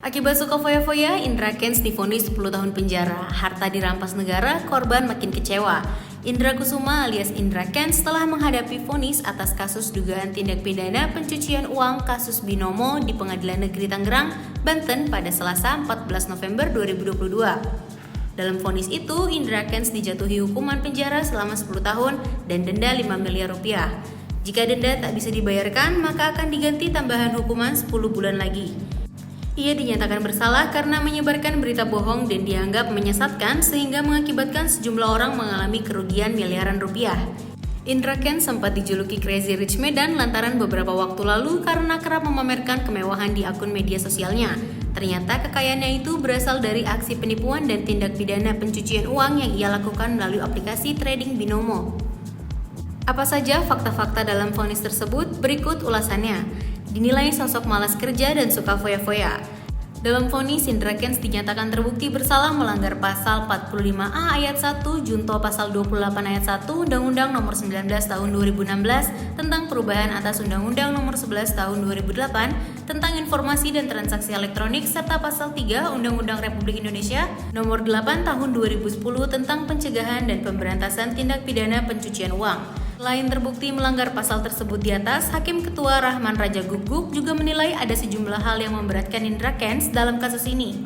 Akibat suka foya-foya, Indra Kents divonis 10 tahun penjara. Harta dirampas negara, korban makin kecewa. Indra Kusuma alias Indra Kents telah menghadapi vonis atas kasus dugaan tindak pidana pencucian uang kasus Binomo di Pengadilan Negeri Tangerang, Banten pada Selasa 14 November 2022. Dalam vonis itu, Indra Kents dijatuhi hukuman penjara selama 10 tahun dan denda 5 miliar rupiah. Jika denda tak bisa dibayarkan, maka akan diganti tambahan hukuman 10 bulan lagi. Ia dinyatakan bersalah karena menyebarkan berita bohong dan dianggap menyesatkan sehingga mengakibatkan sejumlah orang mengalami kerugian miliaran rupiah. Indra Kents sempat dijuluki Crazy Rich Medan lantaran beberapa waktu lalu karena kerap memamerkan kemewahan di akun media sosialnya. Ternyata kekayaannya itu berasal dari aksi penipuan dan tindak pidana pencucian uang yang ia lakukan melalui aplikasi trading Binomo. Apa saja fakta-fakta dalam vonis tersebut? Berikut ulasannya. Dinilai sosok malas kerja dan suka foya-foya. Dalam vonis, Indra Kents dinyatakan terbukti bersalah melanggar pasal 45A ayat 1 junto pasal 28 ayat 1 Undang-Undang Nomor 19 Tahun 2016 tentang perubahan atas Undang-Undang Nomor 11 Tahun 2008 tentang informasi dan transaksi elektronik serta pasal 3 Undang-Undang Republik Indonesia Nomor 8 Tahun 2010 tentang pencegahan dan pemberantasan tindak pidana pencucian uang. Selain terbukti melanggar pasal tersebut di atas, Hakim Ketua Rahman Raja Guguk juga menilai ada sejumlah hal yang memberatkan Indra Kents dalam kasus ini.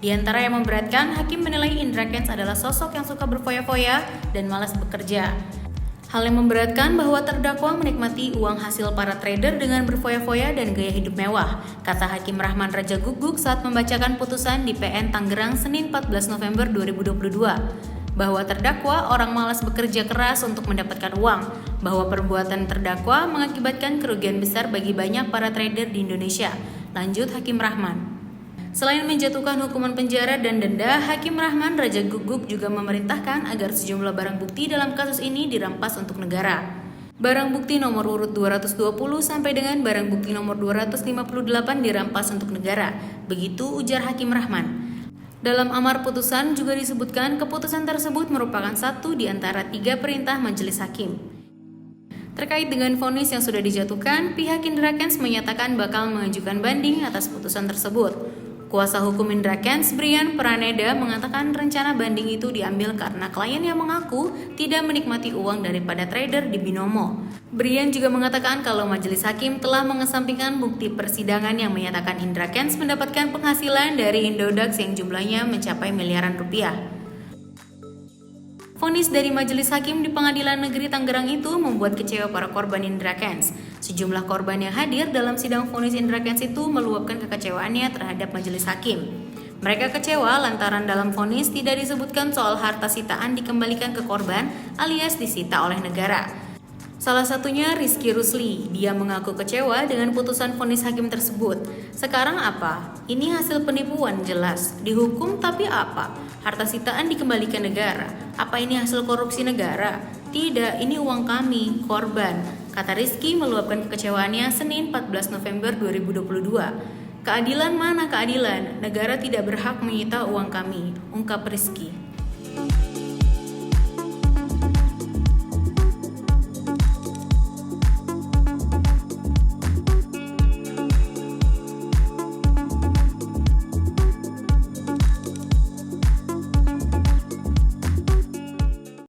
Di antara yang memberatkan, Hakim menilai Indra Kents adalah sosok yang suka berfoya-foya dan malas bekerja. Hal yang memberatkan bahwa terdakwa menikmati uang hasil para trader dengan berfoya-foya dan gaya hidup mewah, kata Hakim Rahman Raja Guguk saat membacakan putusan di PN Tangerang Senin 14 November 2022. Bahwa terdakwa orang malas bekerja keras untuk mendapatkan uang, bahwa perbuatan terdakwa mengakibatkan kerugian besar bagi banyak para trader di Indonesia. Lanjut Hakim Rahman. Selain menjatuhkan hukuman penjara dan denda, Hakim Rahman Raja Guguk juga memerintahkan agar sejumlah barang bukti dalam kasus ini dirampas untuk negara. Barang bukti nomor urut 220 sampai dengan barang bukti nomor 258 dirampas untuk negara. Begitu ujar Hakim Rahman. Dalam amar putusan juga disebutkan keputusan tersebut merupakan satu di antara 3 perintah majelis hakim. Terkait dengan vonis yang sudah dijatuhkan, pihak Indra Kents menyatakan bakal mengajukan banding atas putusan tersebut. Kuasa hukum Indra Kents, Brian Praneda, mengatakan rencana banding itu diambil karena kliennya mengaku tidak menikmati uang daripada trader di Binomo. Brian juga mengatakan kalau majelis hakim telah mengesampingkan bukti persidangan yang menyatakan Indra Kents mendapatkan penghasilan dari Indodax yang jumlahnya mencapai miliaran rupiah. Vonis dari majelis hakim di Pengadilan Negeri Tangerang itu membuat kecewa para korban Indra Kents. Sejumlah korban yang hadir dalam sidang vonis Indra Kents itu meluapkan kekecewaannya terhadap majelis hakim. Mereka kecewa lantaran dalam vonis tidak disebutkan soal harta sitaan dikembalikan ke korban alias disita oleh negara. Salah satunya Rizky Rusli, dia mengaku kecewa dengan putusan vonis hakim tersebut. Sekarang apa? Ini hasil penipuan jelas, dihukum tapi apa? Harta sitaan dikembalikan negara. Apa ini hasil korupsi negara? Tidak, ini uang kami, korban, kata Rizky meluapkan kekecewaannya Senin 14 November 2022. Keadilan mana keadilan? Negara tidak berhak menyita uang kami, ungkap Rizky.